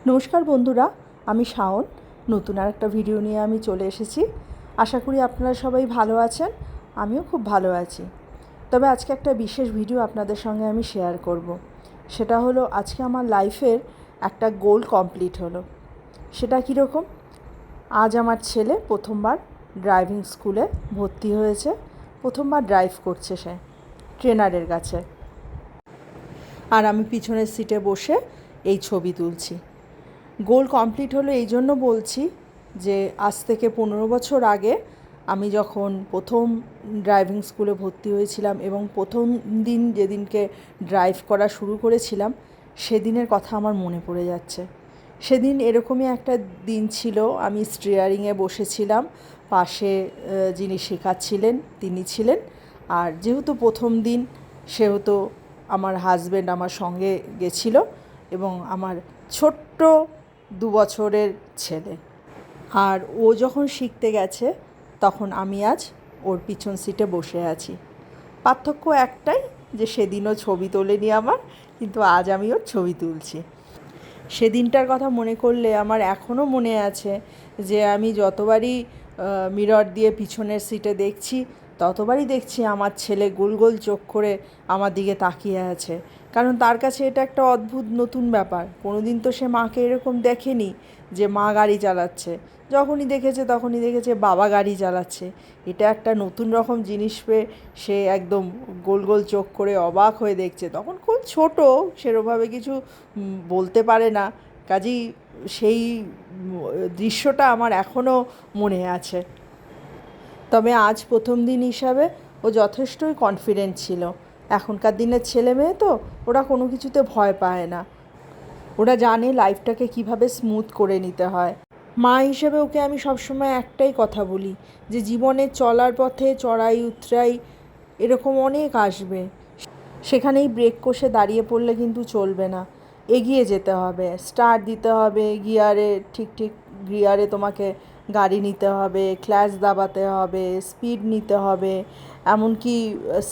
নমস্কার বন্ধুরা, আমি শাওন। নতুন আর একটা ভিডিও নিয়ে আমি চলে এসেছি। আশা করি আপনারা সবাই ভালো আছেন, আমিও খুব ভালো আছি। তবে আজকে একটা বিশেষ ভিডিও আপনাদের সঙ্গে আমি শেয়ার করব। সেটা হলো আজকে আমার লাইফের একটা গোল কমপ্লিট হলো। সেটা কীরকম? আজ আমার ছেলে প্রথমবার ড্রাইভিং স্কুলে ভর্তি হয়েছে, প্রথমবার ড্রাইভ করছে সে ট্রেনারের কাছে। আর আমি পিছনের সিটে বসে এই ছবি তুলছি। গোল কমপ্লিট হলো এই জন্য বলছি যে আজ থেকে 15 বছর আগে আমি যখন প্রথম ড্রাইভিং স্কুলে ভর্তি হয়েছিলাম এবং প্রথম দিন যেদিনকে ড্রাইভ করা শুরু করেছিলাম সেদিনের কথা আমার মনে পড়ে যাচ্ছে। সেদিন এরকমই একটা দিন ছিল, আমি স্টিয়ারিংয়ে বসেছিলাম, পাশে যিনি শেখাচ্ছিলেন তিনি ছিলেন। আর যেহেতু প্রথম দিন সেহেতু আমার হাজব্যান্ড আমার সঙ্গে গেছিল এবং আমার ছোট্ট 2 বছরের ছেলে। আর ও যখন শিখতে গেছে তখন আমি আজ ওর পিছন সিটে বসে আছি। পার্থক্য একটাই যে সেদিনও ছবি তোলেনি আমার, কিন্তু আজ আমি ওর ছবি তুলছি। সেদিনটার কথা মনে করলে আমার এখনও মনে আছে যে আমি যতবারই মিরর দিয়ে পিছনের সিটে দেখছি ততবারই দেখছি আমার ছেলে গোল গোল চোখ করে আমার দিকে তাকিয়ে আছে। কারণ তার কাছে এটা একটা অদ্ভুত নতুন ব্যাপার। কোনো দিন তো সে মাকে এরকম দেখেনি যে মা গাড়ি চালাচ্ছে। যখনই দেখেছে তখনই দেখেছে বাবা গাড়ি চালাচ্ছে। এটা একটা নতুন রকম জিনিস পেয়ে সে একদম গোল গোল চোখ করে অবাক হয়ে দেখছে। তখন খুব ছোটো, সেরকমভাবে কিছু বলতে পারে না, কাজেই সেই দৃশ্যটা আমার এখনও মনে আছে। তবে আজ প্রথম দিন হিসাবে ও যথেষ্টই কনফিডেন্ট ছিল। এখনকার দিনের ছেলে মেয়ে তো ওরা কোনো কিছুতে ভয় পায় না, ওরা জানে লাইফটাকে কিভাবে স্মুথ করে নিতে হয়। মা হিসেবে ওকে আমি সবসময় একটাই কথা বলি যে জীবনে চলার পথে চড়াই উতরাই এরকম অনেক আসবে, সেখানেই ব্রেক কষে দাঁড়িয়ে পড়লে কিন্তু চলবে না। এগিয়ে যেতে হবে, স্টার্ট দিতে হবে, ঠিক গিয়ারে তোমাকে গাড়ি নিতে হবে, ক্লাচ দাবাতে হবে, স্পিড নিতে হবে, এমনকি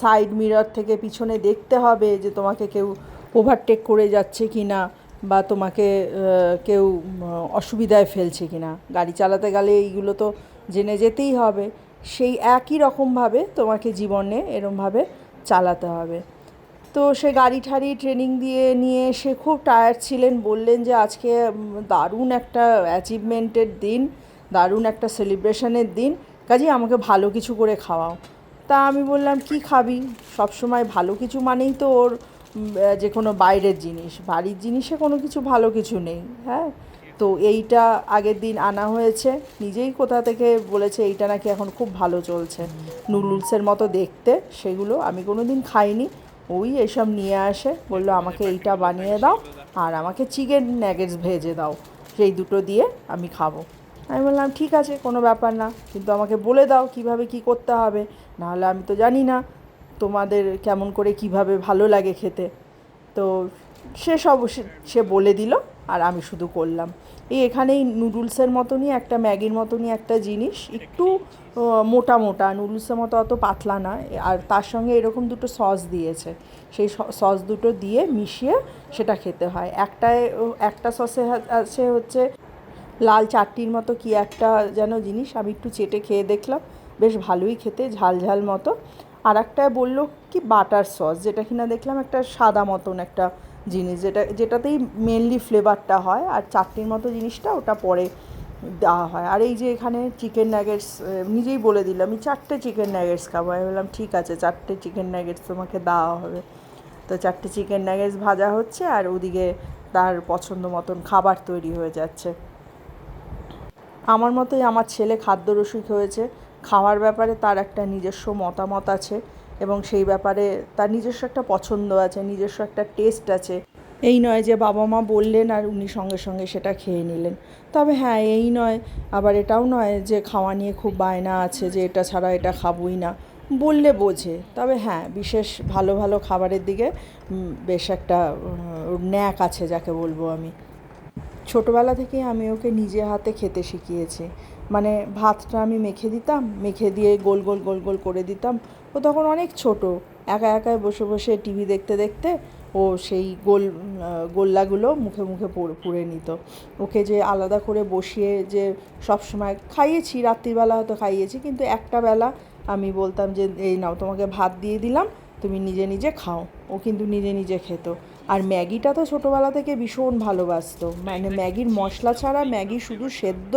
সাইড মিরর থেকে পিছনে দেখতে হবে যে তোমাকে কেউ ওভারটেক করে যাচ্ছে কি না, বা তোমাকে কেউ অসুবিধায় ফেলছে কি না। গাড়ি চালাতে গেলে এইগুলো তো জেনে যেতেই হবে। সেই একই রকমভাবে তোমাকে জীবনে এরমভাবে চালাতে হবে। তো সে গাড়ি ঠাড়ি ট্রেনিং দিয়ে নিয়ে সে খুব টায়ার্ড ছিলেন, বললেন যে আজকে দারুণ একটা অ্যাচিভমেন্টের দিন, দারুণ একটা সেলিব্রেশনের দিন, কাজেই আমাকে ভালো কিছু করে খাওয়াও। তা আমি বললাম কি খাবি? সবসময় ভালো কিছু মানেই তো ওর যে কোনো বাইরের জিনিস, বাড়ির জিনিসে কোনো কিছু ভালো কিছু নেই। হ্যাঁ, তো এইটা আগের দিন আনা হয়েছে, নিজেই কোথা থেকে বলেছে এইটা নাকি এখন খুব ভালো চলছে, নুডলসের মতো দেখতে। সেগুলো আমি কোনো দিন খাইনি, ওই এসব নিয়ে আসে, বললো আমাকে এইটা বানিয়ে দাও আর আমাকে চিকেন নাগেটস ভেজে দাও, সেই দুটো দিয়ে আমি খাবো। আমি বললাম ঠিক আছে, কোনো ব্যাপার না, কিন্তু আমাকে বলে দাও কিভাবে কি করতে হবে, নাহলে আমি তো জানি না তোমাদের কেমন করে কিভাবে ভালো লাগে খেতে। তো সে বলে দিল আর আমি শুধু করলাম। এখানেই নুডলসের মতনই একটা, ম্যাগির মতনই একটা জিনিস, একটু মোটা মোটা, নুডলসের মতো অত পাতলা না, আর তার সঙ্গে এরকম দুটো সস দিয়েছে। সেই সস দুটো দিয়ে মিশিয়ে সেটা খেতে হয়। একটা সসে আছে হচ্ছে লাল চাটনির মতো কি একটা যেন জিনিস, আমি একটু চেটে খেয়ে দেখলাম, বেশ ভালোই খেতে, ঝাল ঝাল মতো। আর একটায় বললো কি বাটার সস, যেটা কিনা দেখলাম একটা সাদা মতন একটা জিনিস, যেটাতেই মেনলি ফ্লেভারটা হয়, আর চাটনির মতো জিনিসটা ওটা পরে দেওয়া হয়। আর এই যে এখানে চিকেন নাগেটস, নিজেই বলে দিল আমি 4টে চিকেন নাগেটস খাবো। আমি বললাম ঠিক আছে, 4টে চিকেন নাগেটস তোমাকে দেওয়া হবে। তো 4টে চিকেন নাগেটস ভাজা হচ্ছে আর ওদিকে তার পছন্দ মতন খাবার তৈরি হয়ে যাচ্ছে। আমার মতোই আমার ছেলে খাদ্যরসিক হয়েছে, খাওয়ার ব্যাপারে তার একটা নিজস্ব মতামত আছে এবং সেই ব্যাপারে তার নিজস্ব একটা পছন্দ আছে, নিজস্ব একটা টেস্ট আছে। এই নয় যে বাবা মা বললেন আর উনি সঙ্গে সঙ্গে সেটা খেয়ে নিলেন। তবে হ্যাঁ, এই নয় আবার এটাও নয় যে খাওয়া নিয়ে খুব বায়না আছে যে এটা ছাড়া এটা খাবই না, বললে বোঝে। তবে হ্যাঁ, বিশেষ ভালো ভালো খাবারের দিকে বেশ একটা ন্যাক আছে যাকে বলবো আমি। ছোটোবেলা থেকেই আমি ওকে নিজে হাতে খেতে শিখিয়েছি। মানে ভাতটা আমি মেখে দিতাম, মেখে দিয়ে গোল গোল গোল গোল করে দিতাম। ও তখন অনেক ছোটো, একা একাই বসে বসে টিভি দেখতে দেখতে ও সেই গোল্লাগুলো মুখে মুখে পুরে নিত। ওকে যে আলাদা করে বসিয়ে যে সব সময় খাইয়েছি, রাত্রিবেলা হয়তো খাইয়েছি, কিন্তু একটা বেলা আমি বলতাম যে এই নাও তোমাকে ভাত দিয়ে দিলাম, তুমি নিজে নিজে খাও। ও কিন্তু নিজে নিজে খেত। আর ম্যাগিটা তো ছোটোবেলা থেকে ভীষণ ভালোবাসতো, মানে ম্যাগির মশলা ছাড়া, ম্যাগি শুধু সেদ্ধ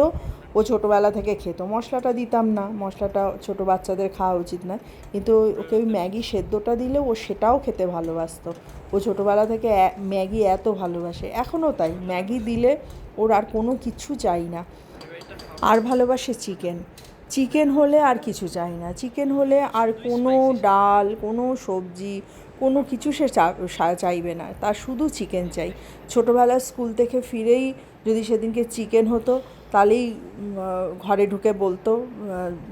ও ছোটোবেলা থেকে খেত। মশলাটা দিতাম না, মশলাটা ছোটো বাচ্চাদের খাওয়া উচিত নয়, কিন্তু ওকে ওই ম্যাগি সেদ্ধটা দিলে ও সেটাও খেতে ভালোবাসতো। ও ছোটোবেলা থেকে ম্যাগি এত ভালোবাসে, এখনও তাই। ম্যাগি দিলে ওর আর কোনো কিছু চাই না। আর ভালোবাসে চিকেন। চিকেন হলে আর কিছু চাই না, চিকেন হলে আর কোনো ডাল, কোনো সবজি, কোনো কিছু সে চাইবে না, তার শুধু চিকেন চাই। ছোটোবেলায় স্কুল থেকে ফিরেই যদি সেদিনকে চিকেন হতো, তাহলেই ঘরে ঢুকে বলতো,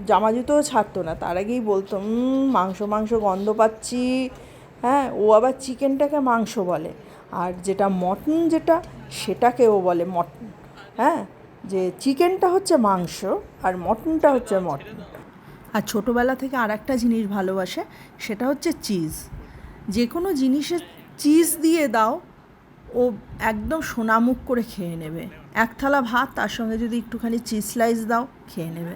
জামা জুতোও ছাড়তো না, তার আগেই বলতো মাংস মাংস গন্ধ পাচ্ছি। হ্যাঁ, ও আবার চিকেনটাকে মাংস বলে, আর যেটা মটন যেটা, সেটাকে ও বলে মটন। হ্যাঁ, যে চিকেনটা হচ্ছে মাংস আর মটনটা হচ্ছে মটন। আর ছোটোবেলা থেকে আর একটা জিনিস ভালোবাসে, সেটা হচ্ছে চিজ। যে কোনো জিনিসে চিজ দিয়ে দাও, ও একদম সোনামুখ করে খেয়ে নেবে। এক থালা ভাত, তার সঙ্গে যদি একটুখানি চিজ স্লাইস দাও, খেয়ে নেবে।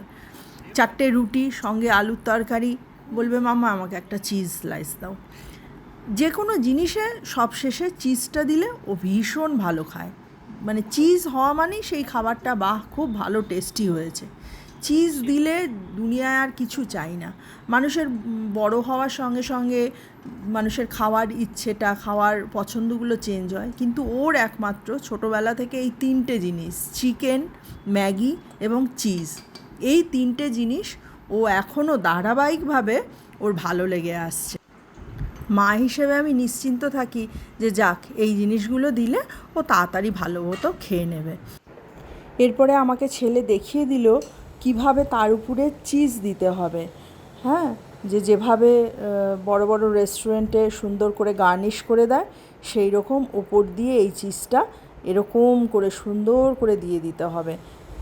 4টে রুটি, সঙ্গে আলুর তরকারি, বলবে মাম্মা আমাকে একটা চিজ স্লাইস দাও। যে কোনো জিনিসে সবশেষে চিজটা দিলে ও ভীষণ ভালো খায়। মানে চিজ হওয়া মানেই সেই খাবারটা বাহ, খুব ভালো টেস্টি হয়েছে। চিজ দিলে দুনিয়ায় আর কিছু চাই না। মানুষের বড় হওয়ার সঙ্গে সঙ্গে মানুষের খাওয়ার ইচ্ছেটা, খাওয়ার পছন্দগুলো চেঞ্জ হয়, কিন্তু ওর একমাত্র ছোটোবেলা থেকে এই 3টে জিনিস, চিকেন, ম্যাগি এবং চিজ, এই 3টে জিনিস ও এখনও ধারাবাহিকভাবে ওর ভালো লেগে আসছে। মা হিসেবে আমি নিশ্চিন্ত থাকি যে যাক, এই জিনিসগুলো দিলে ও তাড়াতাড়ি ভালো মতো খেয়ে নেবে। এরপরে আমাকে ছেলে দেখিয়ে দিল কিভাবে তার উপরে চিজ দিতে হবে। হ্যাঁ, যেভাবে বড় বড় রেস্টুরেন্টে সুন্দর করে গার্নিশ করে দেয়, সেই রকম ওপর দিয়ে এই চিজটা এরকম করে সুন্দর করে দিয়ে দিতে হবে।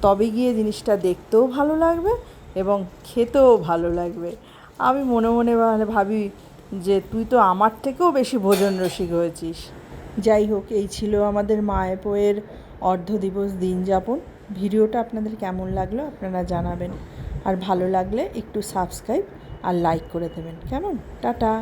তবে গিয়ে জিনিসটা দেখতেও ভালো লাগবে এবং খেতেও ভালো লাগবে। আমি মনে মনে ভাবি যে তুই তো আমার থেকেও বেশি ভোজন রসিক হয়েছিস। যাই হোক, এই ছিল আমাদের মায়াপুরের অর্ধদিবস দিন যাপন। ভিডিওটা আপনাদের কেমন লাগলো আপনারা জানাবেন, আর ভালো লাগলে একটু সাবস্ক্রাইব আর লাইক করে দেবেন। কেমন? টাটা।